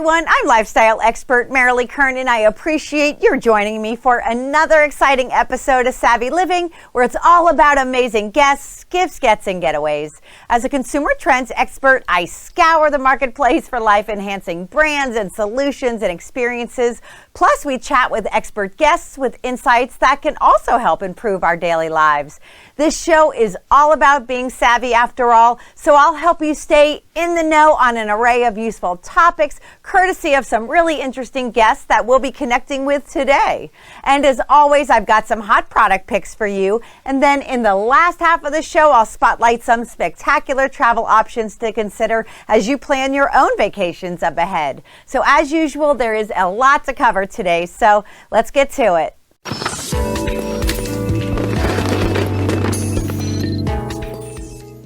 everyone. I'm lifestyle expert Merilee Kern, and I appreciate your joining me for another exciting episode of Savvy Living, where it's all about amazing guests, gifts, gets, and getaways. As a consumer trends expert, I scour the marketplace for life-enhancing brands and solutions and experiences. Plus, we chat with expert guests with insights that can also help improve our daily lives. This show is all about being savvy after all, so I'll help you stay in the know on an array of useful topics, courtesy of some really interesting guests that we'll be connecting with today. And as always, I've got some hot product picks for you. And then in the last half of the show, I'll spotlight some spectacular travel options to consider as you plan your own vacations up ahead. So as usual, there is a lot to cover today, so let's get to it.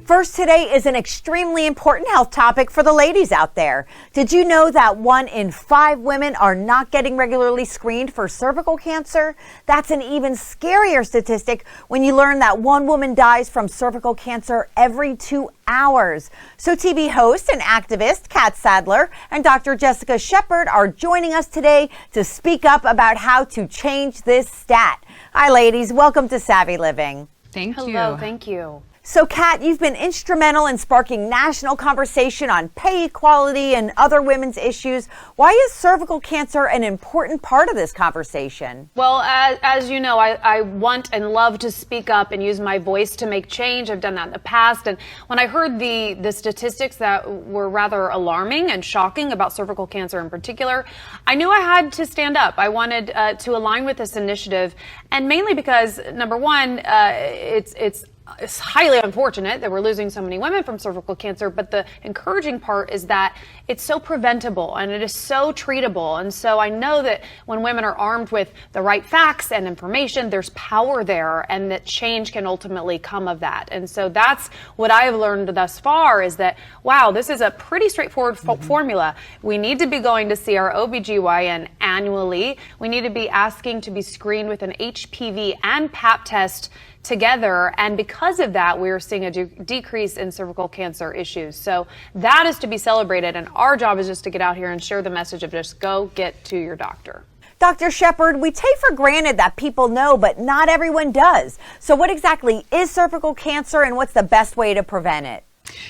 First today is an extremely important health topic for the ladies out there. Did you know that 1 in 5 women are not getting regularly screened for cervical cancer? That's an even scarier statistic when you learn that 1 woman dies from cervical cancer every 2 hours. So TV host and activist Kat Sadler and Dr. Jessica Shepard are joining us today to speak up about how to change this stat. Hi ladies, welcome to Savvy Living. Thank you. Hello, thank you. So, Kat, you've been instrumental in sparking national conversation on pay equality and other women's issues. Why is cervical cancer an important part of this conversation? Well, as you know, I want and love to speak up and use my voice to make change. I've done that in the past. And when I heard the statistics that were rather alarming and shocking about cervical cancer in particular, I knew I had to stand up. I wanted to align with this initiative, and mainly because, number one, it's highly unfortunate that we're losing so many women from cervical cancer, but the encouraging part is that it's so preventable and it is so treatable. And so I know that when women are armed with the right facts and information, there's power there, and that change can ultimately come of that. And so that's what I have learned thus far, is that, wow, this is a pretty straightforward formula. We need to be going to see our OBGYN annually. We need to be asking to be screened with an HPV and Pap test together, and because of that, we are seeing a decrease in cervical cancer issues. So that is to be celebrated, and our job is just to get out here and share the message of just go get to your doctor. Dr. Shepard, we take for granted that people know, but not everyone does. So what exactly is cervical cancer, and what's the best way to prevent it?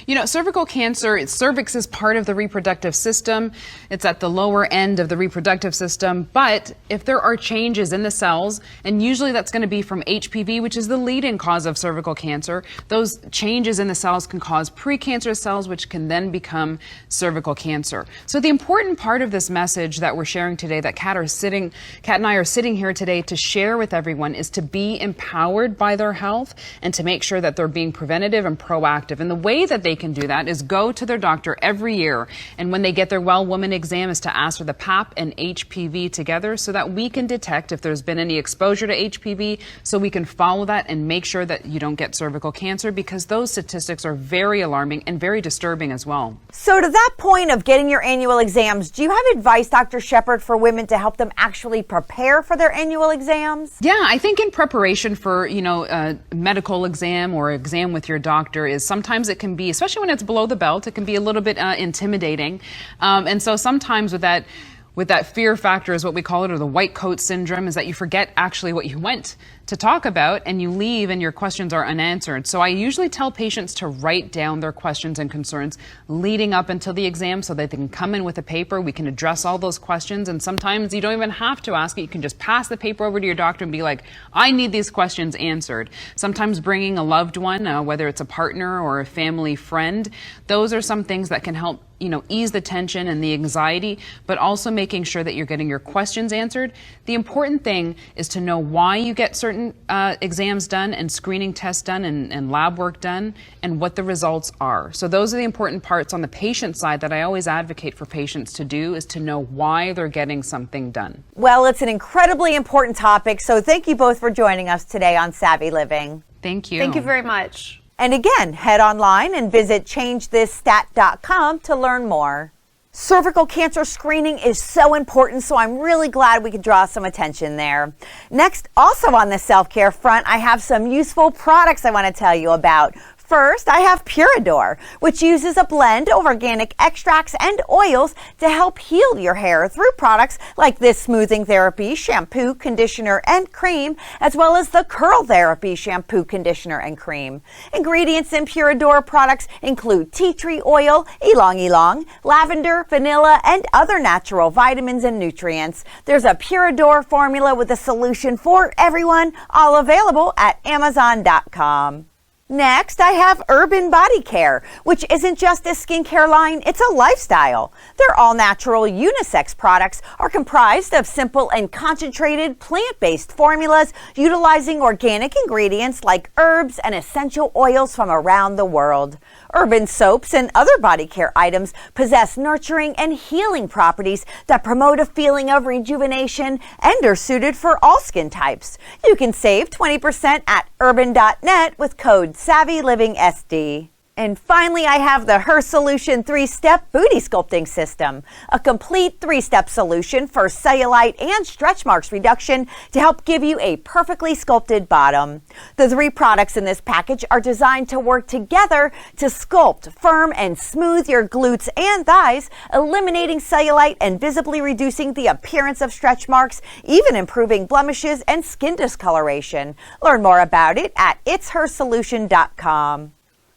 You know, cervical cancer, cervix is part of the reproductive system. It's at the lower end of the reproductive system. But if there are changes in the cells, and usually that's going to be from HPV, which is the leading cause of cervical cancer, those changes in the cells can cause precancerous cells, which can then become cervical cancer. So the important part of this message that we're sharing today, that Kat and I are sitting here today to share with everyone, is to be empowered by their health and to make sure that they're being preventative and proactive. And the way that they can do that is go to their doctor every year, and when they get their well woman exam, is to ask for the Pap and HPV together, so that we can detect if there's been any exposure to HPV, so we can follow that and make sure that you don't get cervical cancer, because those statistics are very alarming and very disturbing as well. So to that point of getting your annual exams, do you have advice, Dr. Shepard, for women to help them actually prepare for their annual exams? Yeah, I think in preparation for, a medical exam or exam with your doctor, is sometimes it can be, especially when it's below the belt, it can be a little bit intimidating. And so sometimes with that fear factor, is what we call it, or the white coat syndrome, is that you forget actually what you went to talk about, and you leave and your questions are unanswered. So I usually tell patients to write down their questions and concerns leading up until the exam, so that they can come in with a paper. We can address all those questions, and sometimes you don't even have to ask it. You can just pass the paper over to your doctor and be like, I need these questions answered. Sometimes bringing a loved one, whether it's a partner or a family friend, those are some things that can help ease the tension and the anxiety, but also making sure that you're getting your questions answered. The important thing is to know why you get certain exams done and screening tests done and lab work done, and what the results are. So those are the important parts on the patient side that I always advocate for patients to do, is to know why they're getting something done. Well, it's an incredibly important topic, so thank you both for joining us today on Savvy Living. Thank you. Thank you very much. And again, head online and visit changethisStat.com to learn more. Cervical cancer screening is so important, so I'm really glad we could draw some attention there. Next, also on the self-care front, I have some useful products I want to tell you about. First, I have Purador, which uses a blend of organic extracts and oils to help heal your hair through products like this smoothing therapy shampoo, conditioner, and cream, as well as the curl therapy shampoo, conditioner, and cream. Ingredients in Purador products include tea tree oil, ylang ylang, lavender, vanilla, and other natural vitamins and nutrients. There's a Purador formula with a solution for everyone, all available at Amazon.com. Next, I have Urban Body Care, which isn't just a skincare line, it's a lifestyle. Their all-natural unisex products are comprised of simple and concentrated plant-based formulas utilizing organic ingredients like herbs and essential oils from around the world. Urban soaps and other body care items possess nurturing and healing properties that promote a feeling of rejuvenation and are suited for all skin types. You can save 20% at urban.net with code SavvyLivingSD. And finally, I have the Her Solution 3-Step Booty Sculpting System, a complete 3-step solution for cellulite and stretch marks reduction to help give you a perfectly sculpted bottom. The 3 products in this package are designed to work together to sculpt, firm, and smooth your glutes and thighs, eliminating cellulite and visibly reducing the appearance of stretch marks, even improving blemishes and skin discoloration. Learn more about it at itshersolution.com.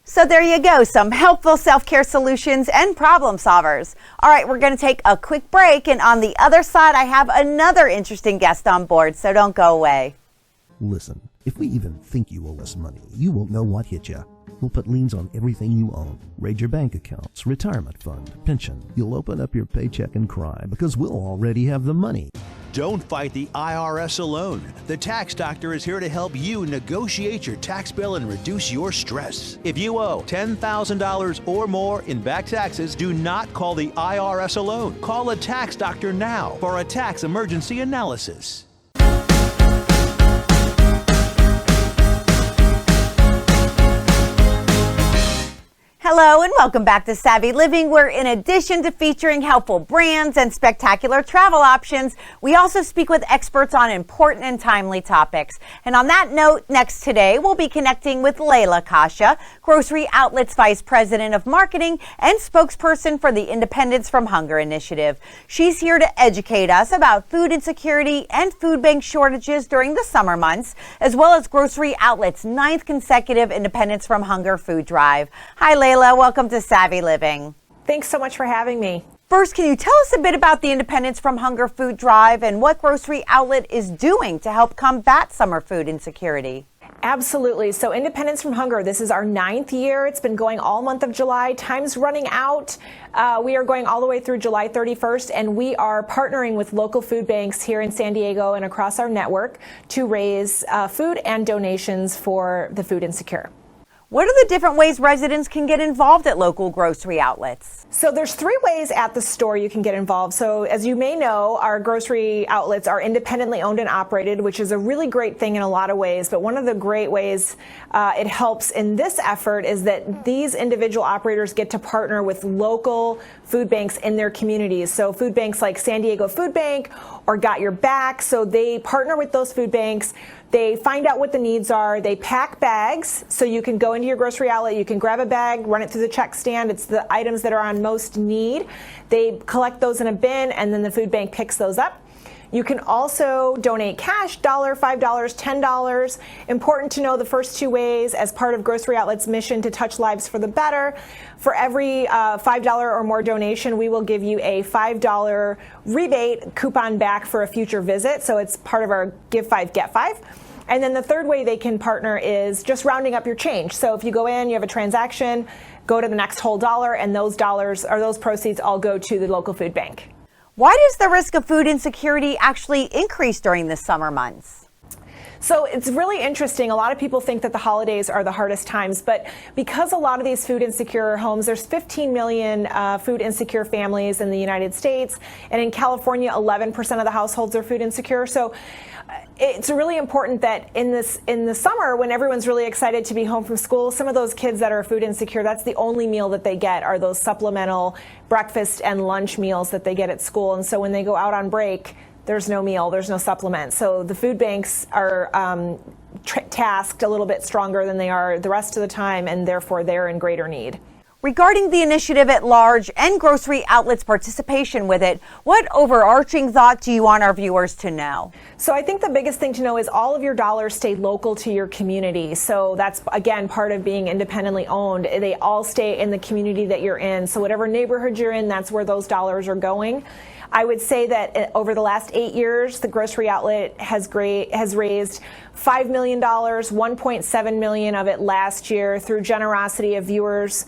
So there you go, some helpful self-care solutions and problem solvers. All right, we're going to take a quick break, and on the other side, I have another interesting guest on board, so don't go away. Listen, if we even think you owe us money, you won't know what hit you. We'll put liens on everything you own. Raid your bank accounts, retirement fund, pension. You'll open up your paycheck and cry because we'll already have the money. Don't fight the IRS alone. The Tax Doctor is here to help you negotiate your tax bill and reduce your stress. If you owe $10,000 or more in back taxes, do not call the IRS alone. Call a Tax Doctor now for a tax emergency analysis. Hello and welcome back to Savvy Living, where in addition to featuring helpful brands and spectacular travel options, we also speak with experts on important and timely topics. And on that note, next today, we'll be connecting with Layla Kasha, Grocery Outlet's Vice President of Marketing and spokesperson for the Independence from Hunger Initiative. She's here to educate us about food insecurity and food bank shortages during the summer months, as well as Grocery Outlet's 9th consecutive Independence from Hunger food drive. Hi, Layla. Welcome to Savvy Living. Thanks so much for having me. First, can you tell us a bit about the Independence from Hunger food drive and what Grocery Outlet is doing to help combat summer food insecurity? Absolutely. So Independence from Hunger, this is our 9th year. It's been going all month of July. Time's running out. We are going all the way through July 31st, and we are partnering with local food banks here in San Diego and across our network to raise food and donations for the food insecure. What are the different ways residents can get involved at local grocery outlets? So there's 3 ways at the store you can get involved. So as you may know, our grocery outlets are independently owned and operated, which is a really great thing in a lot of ways. But one of the great ways it helps in this effort is that these individual operators get to partner with local food banks in their communities. So food banks like San Diego Food Bank or Got Your Back. So they partner with those food banks. They find out what the needs are. They pack bags, so you can go into your grocery outlet, you can grab a bag, run it through the check stand. It's the items that are on most need. They collect those in a bin, and then the food bank picks those up. You can also donate cash, $1, $5, $10. Important to know the first 2 ways as part of Grocery Outlet's mission to touch lives for the better. For every $5 or more donation, we will give you a $5 rebate coupon back for a future visit. So it's part of our Give 5, Get 5. And then the third way they can partner is just rounding up your change. So if you go in, you have a transaction, go to the next whole dollar, and those dollars or those proceeds all go to the local food bank. Why does the risk of food insecurity actually increase during the summer months? So it's really interesting. A lot of people think that the holidays are the hardest times, but because a lot of these food insecure homes, there's 15 million food insecure families in the United States, and in California, 11% of the households are food insecure. So it's really important that in the summer, when everyone's really excited to be home from school, some of those kids that are food insecure, that's the only meal that they get are those supplemental breakfast and lunch meals that they get at school. And so when they go out on break, there's no meal, there's no supplement. So the food banks are tasked a little bit stronger than they are the rest of the time, and therefore they're in greater need. Regarding the initiative at large and grocery outlets' participation with it, what overarching thought do you want our viewers to know? So I think the biggest thing to know is all of your dollars stay local to your community. So that's, again, part of being independently owned. They all stay in the community that you're in. So whatever neighborhood you're in, that's where those dollars are going. I would say that over the last 8 years, the grocery outlet has raised $5 million, $1.7 million of it last year through generosity of viewers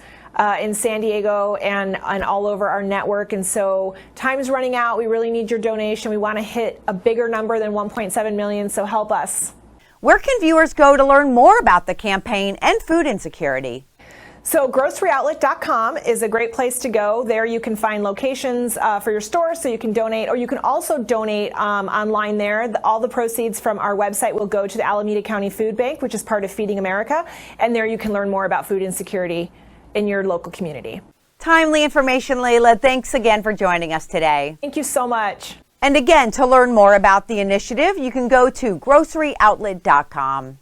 in San Diego and all over our network. And so time's running out. We really need your donation. We want to hit a bigger number than 1.7 million, so help us. Where can viewers go to learn more about the campaign and food insecurity? So groceryoutlet.com is a great place to go. There you can find locations for your store so you can donate, or you can also donate online there. All the proceeds from our website will go to the Alameda County Food Bank, which is part of Feeding America, and there you can learn more about food insecurity in your local community. Timely information, Layla. Thanks again for joining us today. Thank you so much. And again, to learn more about the initiative, you can go to groceryoutlet.com.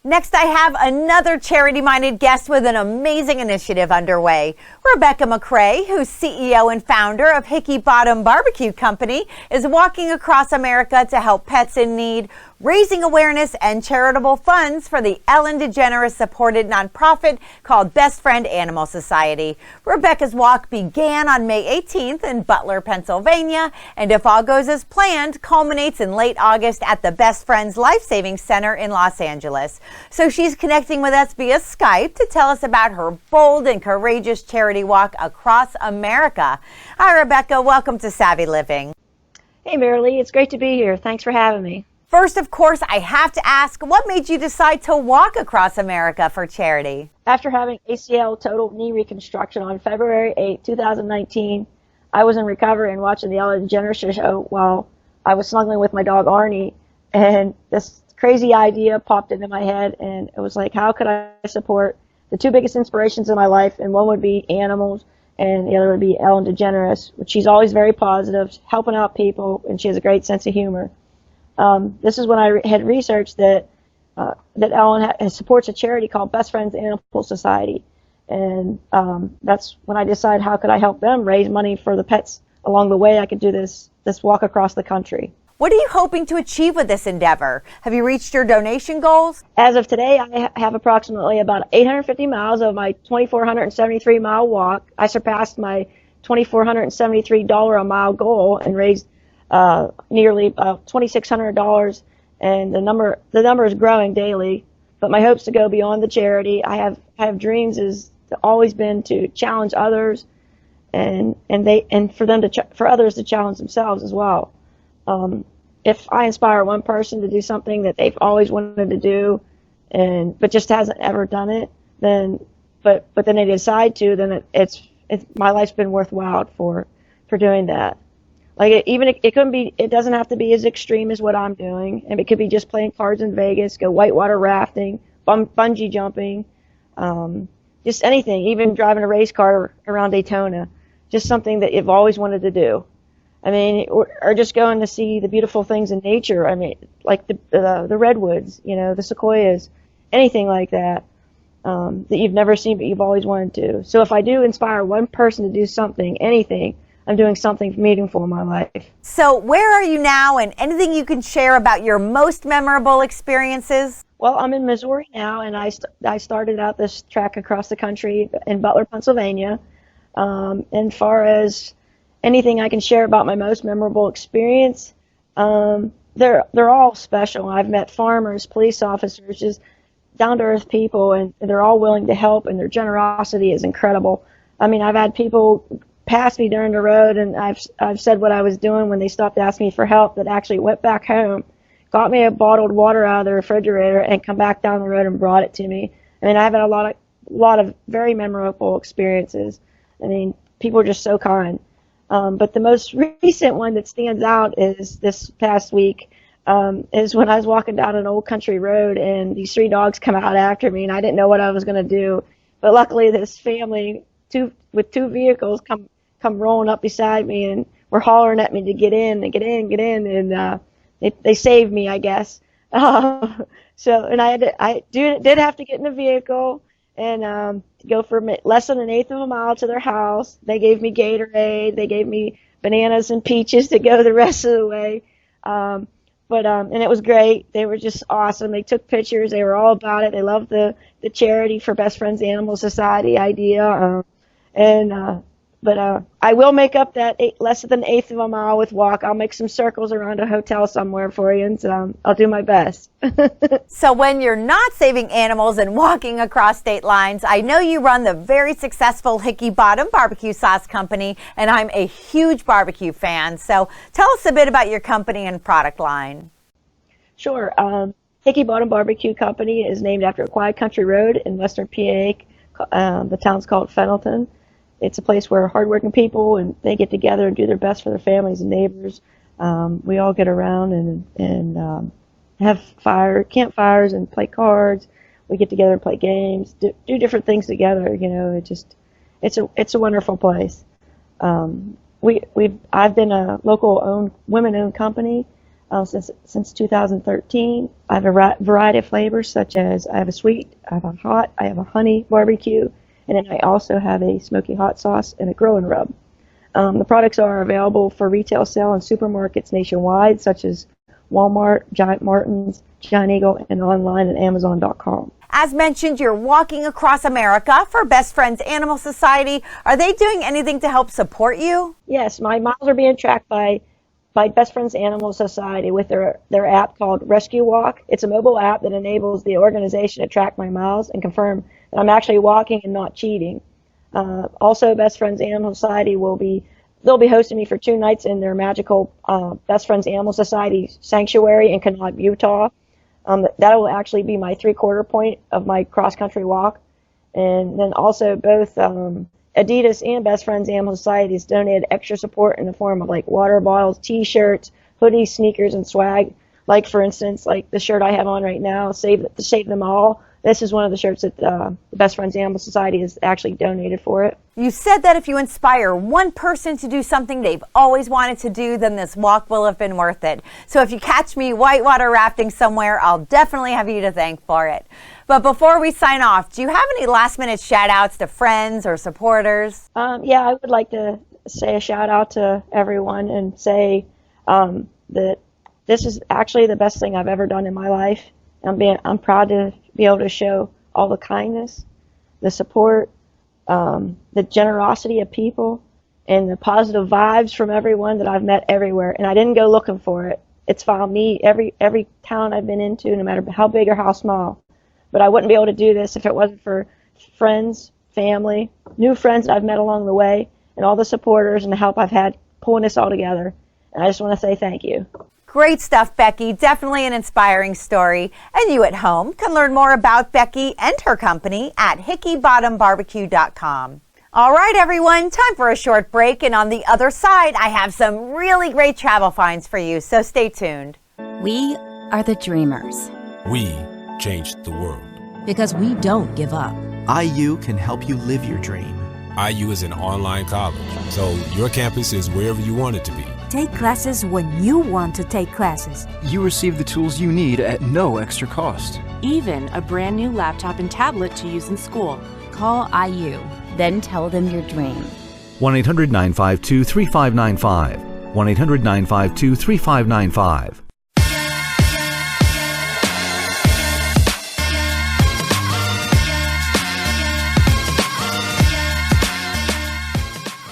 Next, I have another charity-minded guest with an amazing initiative underway. Rebecca McCrae, who's CEO and founder of Hickey Bottom Barbecue Company, is walking across America to help pets in need, raising awareness and charitable funds for the Ellen DeGeneres-supported nonprofit called Best Friend Animal Society. Rebecca's walk began on May 18th in Butler, Pennsylvania, and if all goes as planned, culminates in late August at the Best Friends Life Saving Center in Los Angeles. So she's connecting with us via Skype to tell us about her bold and courageous charity walk across America. Hi, Rebecca. Welcome to Savvy Living. Hey, Merilee. It's great to be here. Thanks for having me. First, of course, I have to ask, what made you decide to walk across America for charity? After having ACL total knee reconstruction on February 8, 2019, I was in recovery and watching the Ellen DeGeneres show while I was snuggling with my dog Arnie, and this crazy idea popped into my head, and it was like, how could I support the two biggest inspirations in my life? And one would be animals, and the other would be Ellen DeGeneres, which she's always very positive, helping out people, and she has a great sense of humor. This is when I had researched that Ellen supports a charity called Best Friends Animal Society, and that's when I decided how could I help them raise money for the pets along the way. I could do this walk across the country. What are you hoping to achieve with this endeavor? Have you reached your donation goals? As of today, I have approximately about 850 miles of my 2,473 mile walk. I surpassed my $2,473 a mile goal and raised nearly $2,600, and the number is growing daily. But my hopes to go beyond the charity. I have dreams is always been to challenge others, and for others to challenge themselves as well. If I inspire one person to do something that they've always wanted to do, but just hasn't ever done it, then they decide to, then it's my life's been worthwhile for doing that. Like it doesn't have to be as extreme as what I'm doing, and it could be just playing cards in Vegas, go whitewater rafting, bungee jumping, just anything, even driving a race car around Daytona, just something that you've always wanted to do. I mean, or just going to see the beautiful things in nature. I mean, like the redwoods, the sequoias, anything like that, that you've never seen but you've always wanted to. So if I do inspire one person to do something, anything, I'm doing something meaningful in my life. So where are you now, and anything you can share about your most memorable experiences? Well, I'm in Missouri now, and I started out this trek across the country in Butler, Pennsylvania. And far as anything I can share about my most memorable experience, they're all special. I've met farmers, police officers, just down-to-earth people, and they're all willing to help, and their generosity is incredible. I mean, I've had people pass me during the road, and I've said what I was doing when they stopped asking me for help, that actually went back home, got me a bottled water out of the refrigerator, and come back down the road and brought it to me. I mean, I've had a lot of very memorable experiences. I mean, people are just so kind. But the most recent one that stands out is this past week, is when I was walking down an old country road, and these three dogs come out after me, and I didn't know what I was going to do. But luckily, this family, with two vehicles, come rolling up beside me, and were hollering at me to get in, and they saved me, I guess. And I did have to get in a vehicle and go for less than an eighth of a mile to their house. They gave me Gatorade. They gave me bananas and peaches to go the rest of the way. And it was great. They were just awesome. They took pictures. They were all about it. They loved the charity for Best Friends Animal Society idea. But I will make up that less than an eighth of a mile with walk. I'll make some circles around a hotel somewhere for you, and I'll do my best. So when you're not saving animals and walking across state lines, I know you run the very successful Hickey Bottom Barbecue Sauce Company, and I'm a huge barbecue fan. So tell us a bit about your company and product line. Sure. Hickey Bottom Barbecue Company is named after a quiet country road in western PA. The town's called Fenelton. It's a place where hardworking people and they get together and do their best for their families and neighbors. We all get around and have campfires and play cards. We get together and play games, do different things together. You know, it's a wonderful place. I've been a local women-owned company since 2013. I have a variety of flavors, such as I have a sweet, I have a hot, I have a honey barbecue. And then I also have a smoky hot sauce and a grill and rub. The products are available for retail sale in supermarkets nationwide, such as Walmart, Giant Martin's, Giant Eagle, and online at Amazon.com. As mentioned, you're walking across America for Best Friends Animal Society. Are they doing anything to help support you? Yes, my miles are being tracked by Best Friends Animal Society with their app called Rescue Walk. It's a mobile app that enables the organization to track my miles and confirm that I'm actually walking and not cheating. Also, Best Friends Animal Society they'll be hosting me for 2 nights in their magical Best Friends Animal Society sanctuary in Kanab, Utah. That will actually be my 3/4 point of my cross-country walk. And then also both Adidas and Best Friends Animal Society has donated extra support in the form of like water bottles, t-shirts, hoodies, sneakers, and swag. Like, for instance, like the shirt I have on right now, Save Them All. This is one of the shirts that the Best Friends Animal Society has actually donated for it. You said that if you inspire one person to do something they've always wanted to do, then this walk will have been worth it. So if you catch me whitewater rafting somewhere, I'll definitely have you to thank for it. But before we sign off, do you have any last-minute shout-outs to friends or supporters? Yeah, I would like to say a shout-out to everyone and say that this is actually the best thing I've ever done in my life. I'm proud to be able to show all the kindness, the support, the generosity of people, and the positive vibes from everyone that I've met everywhere. And I didn't go looking for it. It's found me every town I've been into, no matter how big or how small. But I wouldn't be able to do this if it wasn't for friends, family, new friends that I've met along the way, and all the supporters and the help I've had pulling this all together. And I just want to say thank you. Great stuff, Becky. Definitely an inspiring story. And you at home can learn more about Becky and her company at HickeyBottomBarbecue.com. All right, everyone, time for a short break. And on the other side, I have some really great travel finds for you. So stay tuned. We are the dreamers. We changed the world. Because we don't give up. IU can help you live your dream. IU is an online college, so your campus is wherever you want it to be. Take classes when you want to take classes. You receive the tools you need at no extra cost. Even a brand new laptop and tablet to use in school. Call IU, then tell them your dream. 1-800-952-3595. 1-800-952-3595.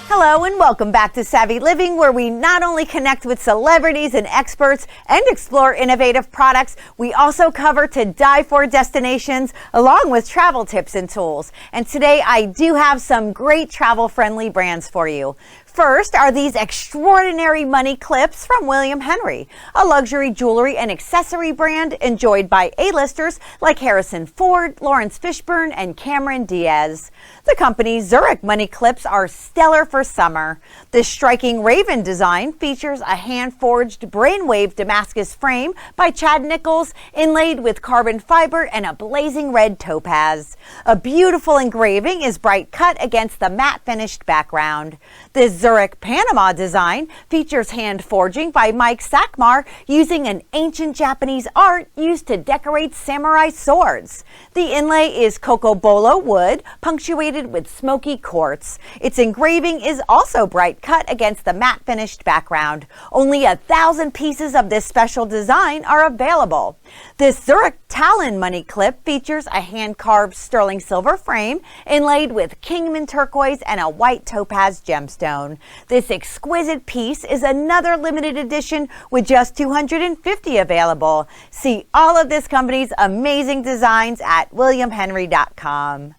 Hello and welcome back to Savvy Living, where we not only connect with celebrities and experts and explore innovative products, we also cover to die for destinations along with travel tips and tools. And today I do have some great travel-friendly brands for you. First are these extraordinary money clips from William Henry, a luxury jewelry and accessory brand enjoyed by A-listers like Harrison Ford, Lawrence Fishburne, and Cameron Diaz. The company's Zurich money clips are stellar for summer. This striking raven design features a hand-forged brainwave Damascus frame by Chad Nichols, inlaid with carbon fiber and a blazing red topaz. A beautiful engraving is bright cut against the matte finished background. This Zurich Panama design features hand forging by Mike Sakmar using an ancient Japanese art used to decorate samurai swords. The inlay is cocobolo wood punctuated with smoky quartz. Its engraving is also bright cut against the matte finished background. Only 1,000 pieces of this special design are available. This Zurich Talon money clip features a hand-carved sterling silver frame inlaid with Kingman turquoise and a white topaz gemstone. This exquisite piece is another limited edition with just 250 available. See all of this company's amazing designs at williamhenry.com.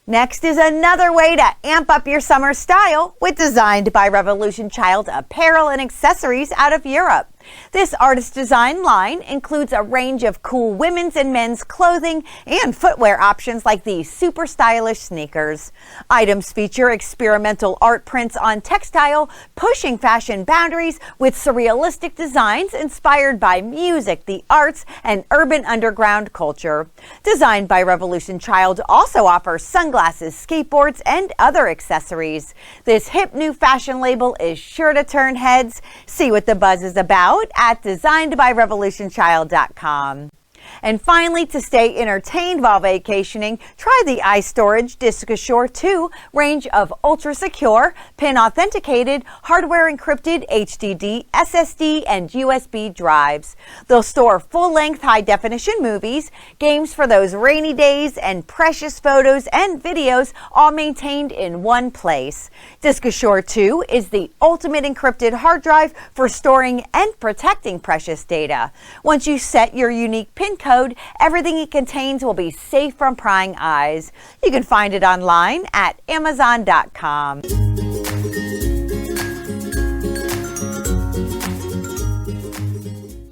Next is another way to amp up your summer style with Designed by Revolution Child apparel and accessories out of Europe. This artist design line includes a range of cool women's and men's clothing and footwear options like these super stylish sneakers. Items feature experimental art prints on textile, pushing fashion boundaries with surrealistic designs inspired by music, the arts, and urban underground culture. Designed by Revolution Child also offers sunglasses, skateboards, and other accessories. This hip new fashion label is sure to turn heads. See what the buzz is about at designedbyrevolutionchild.com. And finally, to stay entertained while vacationing, try the iStorage Disc-Assure 2 range of ultra-secure, PIN-authenticated, hardware-encrypted HDD, SSD, and USB drives. They'll store full-length high-definition movies, games for those rainy days, and precious photos and videos, all maintained in one place. Disc-Assure 2 is the ultimate encrypted hard drive for storing and protecting precious data. Once you set your unique PIN code, everything it contains will be safe from prying eyes. You can find it online at Amazon.com.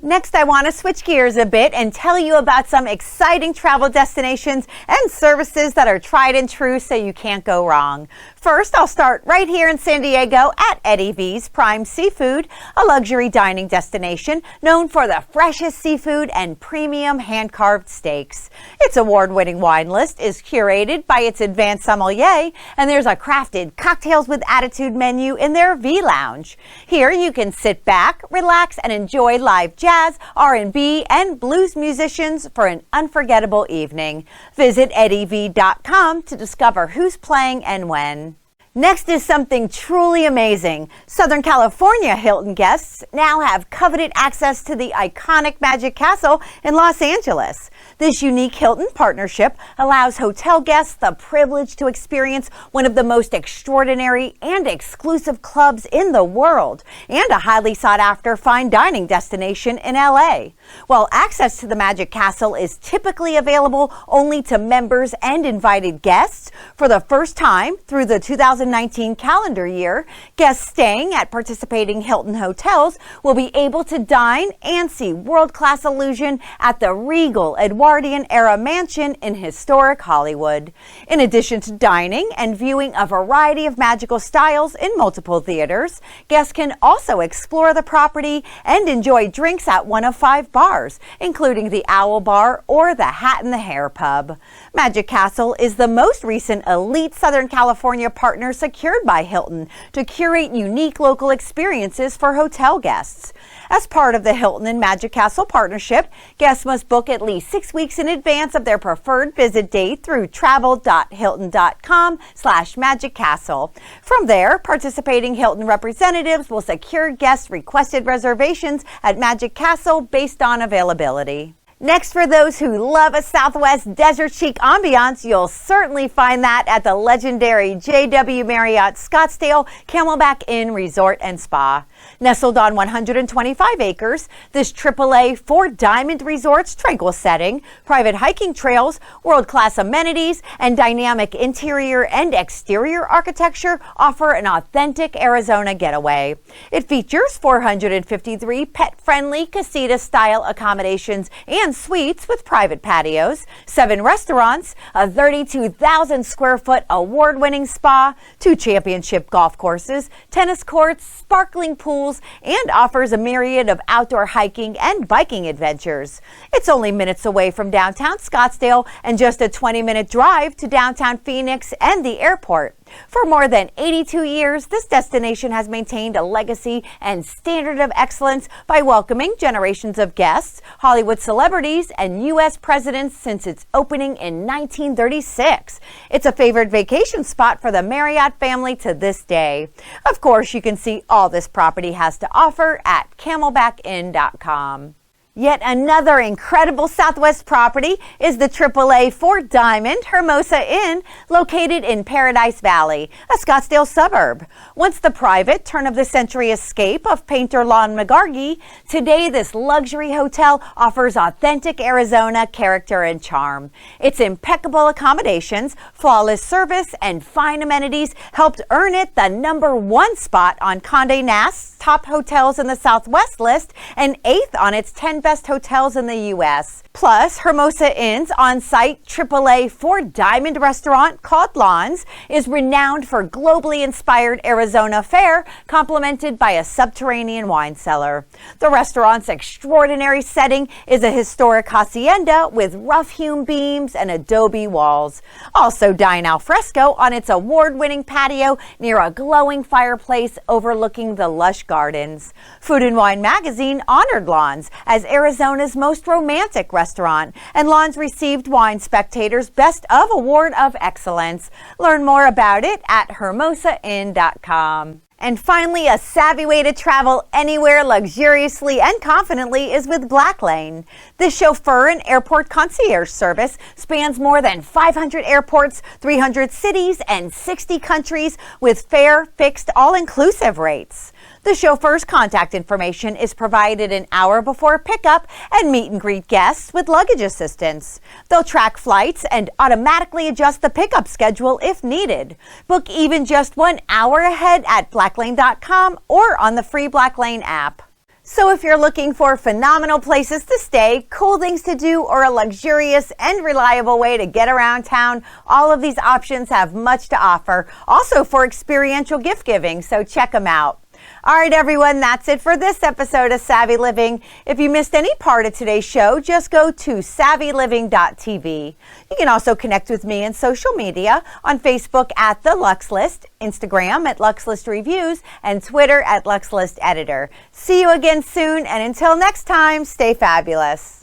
Next, I want to switch gears a bit and tell you about some exciting travel destinations and services that are tried and true so you can't go wrong. First, I'll start right here in San Diego at Eddie V's Prime Seafood, a luxury dining destination known for the freshest seafood and premium hand-carved steaks. Its award-winning wine list is curated by its advanced sommelier, and there's a crafted cocktails with attitude menu in their V Lounge. Here you can sit back, relax, and enjoy live jazz, R&B, and blues musicians for an unforgettable evening. Visit eddiev.com to discover who's playing and when. Next is something truly amazing. Southern California Hilton guests now have coveted access to the iconic Magic Castle in Los Angeles. This unique Hilton partnership allows hotel guests the privilege to experience one of the most extraordinary and exclusive clubs in the world and a highly sought-after fine dining destination in LA. While access to the Magic Castle is typically available only to members and invited guests, for the first time through the 2019 calendar year, guests staying at participating Hilton hotels will be able to dine and see world-class illusion at the regal Edwardian-era mansion in historic Hollywood. In addition to dining and viewing a variety of magical styles in multiple theaters, guests can also explore the property and enjoy drinks at one of 5 bars, including the Owl Bar or the Hat in the Hare Pub. Magic Castle is the most recent elite Southern California partner secured by Hilton to curate unique local experiences for hotel guests. As part of the Hilton and Magic Castle partnership, guests must book at least 6 weeks in advance of their preferred visit date through travel.hilton.com/Magic Castle. From there, participating Hilton representatives will secure guest requested reservations at Magic Castle based on availability. Next, for those who love a Southwest desert chic ambiance, you'll certainly find that at the legendary JW Marriott Scottsdale Camelback Inn Resort and Spa. Nestled on 125 acres, this AAA 4-diamond resort's tranquil setting, private hiking trails, world-class amenities, and dynamic interior and exterior architecture offer an authentic Arizona getaway. It features 453 pet-friendly casita-style accommodations and suites with private patios, 7 restaurants, a 32,000 square foot award-winning spa, 2 championship golf courses, tennis courts, sparkling pools, and offers a myriad of outdoor hiking and biking adventures. It's only minutes away from downtown Scottsdale and just a 20-minute drive to downtown Phoenix and the airport. For more than 82 years, this destination has maintained a legacy and standard of excellence by welcoming generations of guests, Hollywood celebrities, and U.S. presidents since its opening in 1936. It's a favorite vacation spot for the Marriott family to this day. Of course, you can see all this property has to offer at camelbackinn.com. Yet another incredible Southwest property is the AAA 4-Diamond Hermosa Inn, located in Paradise Valley, a Scottsdale suburb. Once the private turn-of-the-century escape of painter Lon McGargy, today this luxury hotel offers authentic Arizona character and charm. Its impeccable accommodations, flawless service, and fine amenities helped earn it the #1 spot on Condé Nast's top hotels in the Southwest list and 8th on its 10 best hotels in the U.S. Plus, Hermosa Inn's on-site AAA 4-Diamond restaurant called Lon's is renowned for globally inspired Arizona fare, complemented by a subterranean wine cellar. The restaurant's extraordinary setting is a historic hacienda with rough-hewn beams and adobe walls. Also dine al fresco on its award-winning patio near a glowing fireplace overlooking the lush gardens. Food and Wine magazine honored Lon's as Arizona's most romantic restaurant, and Lon's received Wine Spectator's Best of Award of Excellence. Learn more about it at hermosainn.com. And finally, a savvy way to travel anywhere luxuriously and confidently is with Black Lane. This chauffeur and airport concierge service spans more than 500 airports, 300 cities, and 60 countries with fair, fixed, all-inclusive rates. The chauffeur's contact information is provided an hour before pickup and meet and greet guests with luggage assistance. They'll track flights and automatically adjust the pickup schedule if needed. Book even just 1 hour ahead at blacklane.com or on the free Black Lane app. So if you're looking for phenomenal places to stay, cool things to do, or a luxurious and reliable way to get around town, all of these options have much to offer. Also for experiential gift giving, so check them out. All right, everyone, that's it for this episode of Savvy Living. If you missed any part of today's show, just go to savvyliving.tv. You can also connect with me on social media on Facebook at The Lux List, Instagram at Lux List Reviews, and Twitter at Lux List Editor. See you again soon, and until next time, stay fabulous.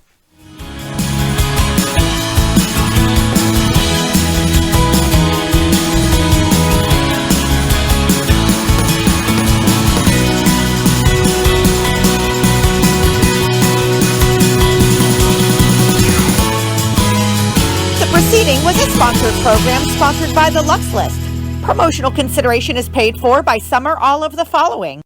Proceeding was a sponsored program sponsored by The Lux List. Promotional consideration is paid for by some or all of the following.